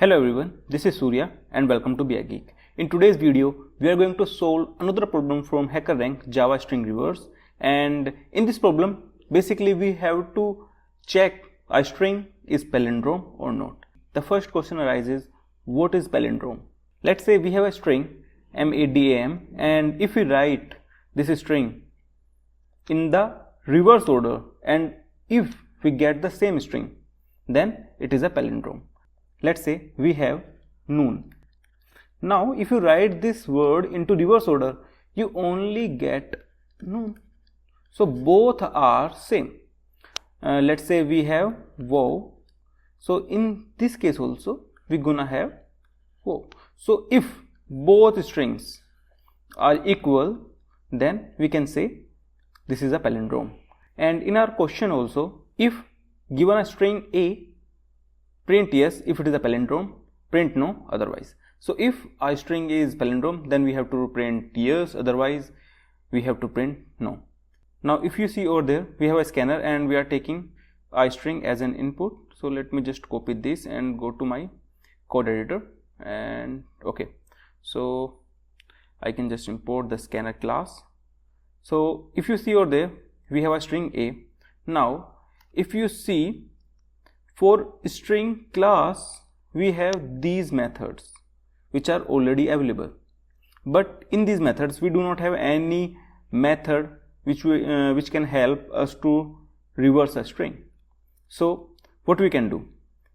Hello everyone, this is Surya and welcome to Be a Geek. In today's video, we are going to solve another problem from HackerRank Java string reverse, and in this problem, basically we have to check a string is palindrome or not. The first question arises, what is palindrome? Let's say we have a string MADAM, and if we write this string in the reverse order and if we get the same string, then it is a palindrome. Let's say we have noon. Now if you write this word into reverse order, you only get noon. So both are same. Let's say we have wow. So in this case also we're gonna have wow. So if both strings are equal, then we can say this is a palindrome. And in our question also, if given a string A, print yes if it is a palindrome, print no otherwise. So if our string is palindrome, then we have to print yes, otherwise we have to print no. Now if you see over there, we have a scanner and we are taking a string as an input. So let me just copy this and go to my code editor, and okay, so I can just import the scanner class. So if you see over there, we have a string A. Now if you see, for string class we have these methods which are already available, but in these methods we do not have any method which can help us to reverse a string. So what we can do,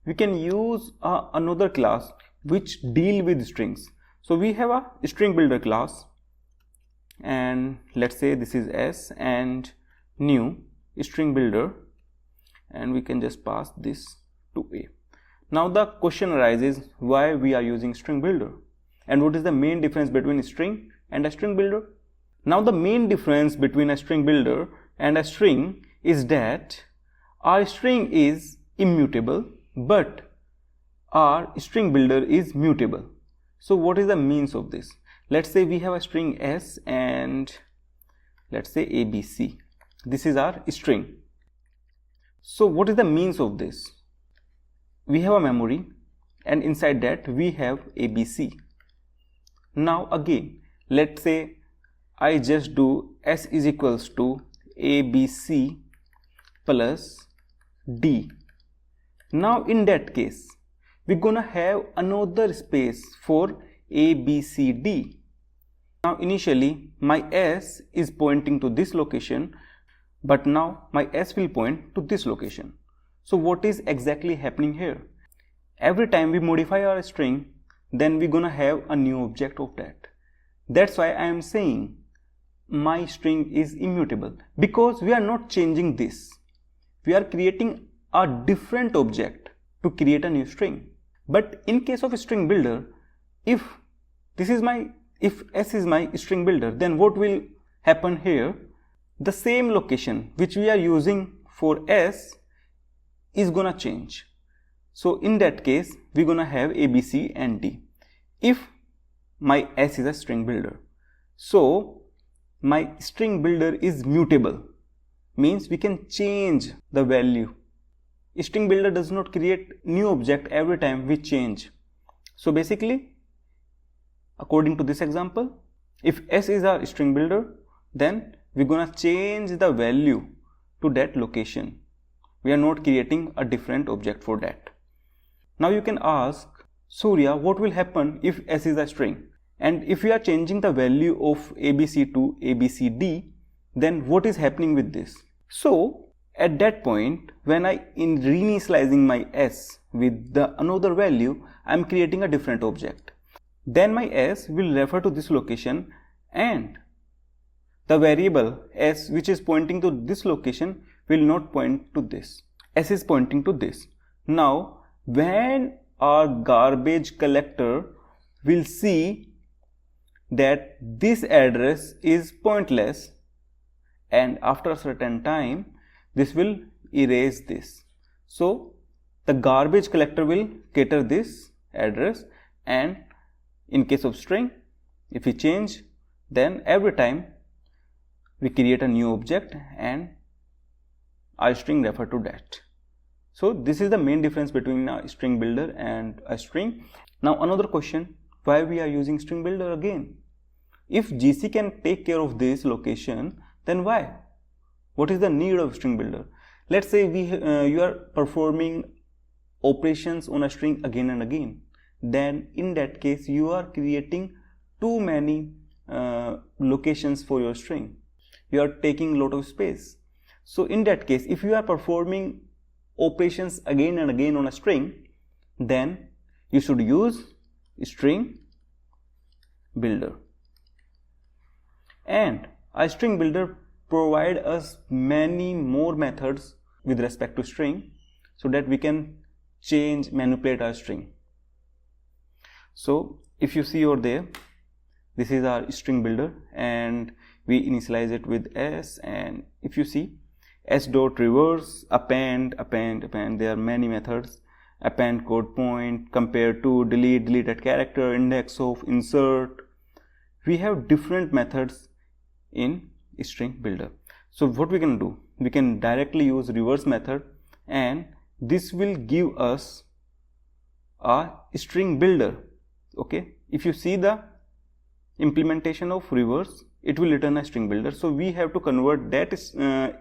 we can use another class which deal with strings. So we have a string builder class, and let's say this is S and new string builder, and we can just pass this to A. Now the question arises, why we are using string builder and what is the main difference between a string and a string builder? Now the main difference between a string builder and a string is that our string is immutable but our string builder is mutable. So what is the means of this? Let's say we have a string S and let's say ABC. This is our string. So what is the means of this? We have a memory and inside that we have ABC. Now again, let's say I just do S is equals to ABC plus D. Now in that case, we're gonna have another space for ABCD. Now initially my S is pointing to this location, but now my S will point to this location. So what is exactly happening here? Every time we modify our string, then we're gonna have a new object of that. That's why I am saying my string is immutable, because we are not changing this. We are creating a different object to create a new string. But in case of a string builder, if S is my string builder, then what will happen here? The same location which we are using for S is gonna change. So in that case, we're gonna have A, B, C and D. If my S is a string builder, so my string builder is mutable, means we can change the value. A string builder does not create new object every time we change. So basically, according to this example, if S is our string builder, then we're gonna change the value to that location. We are not creating a different object for that. Now you can ask, Surya, what will happen if S is a string? And if we are changing the value of ABC to ABCD, then what is happening with this? So at that point, when I reinitializing my S with another value, I am creating a different object. Then my S will refer to this location, and the variable S which is pointing to this location will not point to this. S is pointing to this. Now when our garbage collector will see that this address is pointless, and after a certain time this will erase this. So the garbage collector will cater this address, and in case of string, if we change, then every time we create a new object and our string refer to that. So this is the main difference between a string builder and a string. Now another question, why we are using string builder again? If GC can take care of this location, then why? What is the need of string builder? Let's say you are performing operations on a string again and again. Then in that case you are creating too many locations for your string. You are taking a lot of space. So in that case, if you are performing operations again and again on a string, then you should use string builder. And a string builder provide us many more methods with respect to string, so that we can manipulate our string. So if you see over there, this is our string builder and we initialize it with s, and if you see s dot reverse, append, there are many methods, append code point, compare to, delete at character, index of, insert. We have different methods in string builder. So what we can do, we can directly use reverse method, and this will give us a string builder. Okay, if you see the implementation of reverse, it will return a string builder. So we have to convert that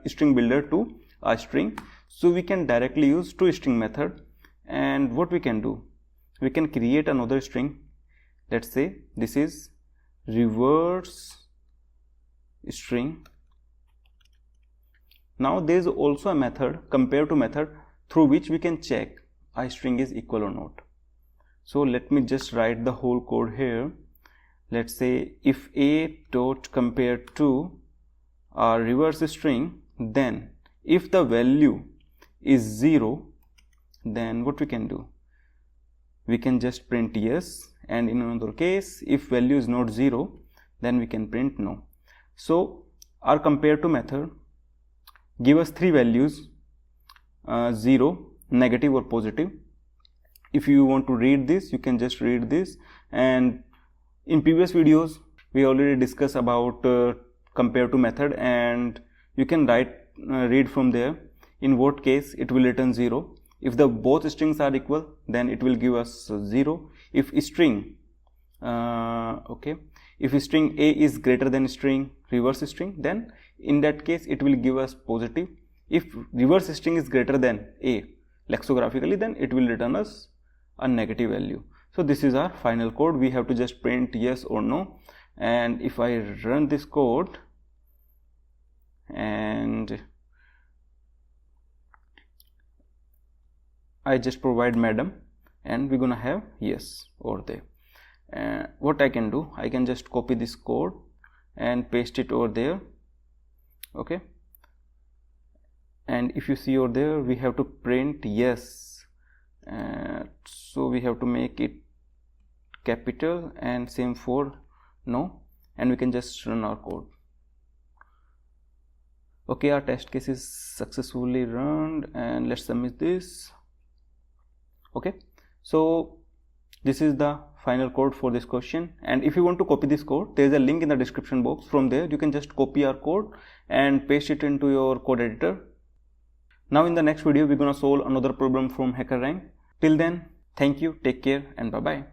string builder to a string. So we can directly use toString method, and what we can do, we can create another string. Let's say this is reverse string. Now there is also a method, compare to method, through which we can check a string is equal or not. So let me just write the whole code here. Let's say if a dot compare to a reverse string, then if the value is 0, then what we can do, we can just print yes, and in another case if value is not 0, then we can print no. So our compare to method give us three values, 0, negative or positive. If you want to read this, you can just read this, and in previous videos we already discussed about compare to method, and you can read from there in what case it will return 0. If the both strings are equal, then it will give us 0. If string if string a is greater than string reverse string, then in that case it will give us positive. If reverse string is greater than a lexicographically, then it will return us a negative value. So this is our final code. We have to just print yes or no, and if I run this code and I just provide madam, and we're gonna have yes over there. What I can do, I can just copy this code and paste it over there. Okay, and if you see over there, we have to print yes, so we have to make it capital, and same for no, and we can just run our code. Okay, our test case is successfully run, and let's submit this. Okay, so this is the final code for this question, and if you want to copy this code, there is a link in the description box. From there you can just copy our code and paste it into your code editor. Now in the next video we're gonna solve another problem from HackerRank. Till then, thank you, take care, and bye bye.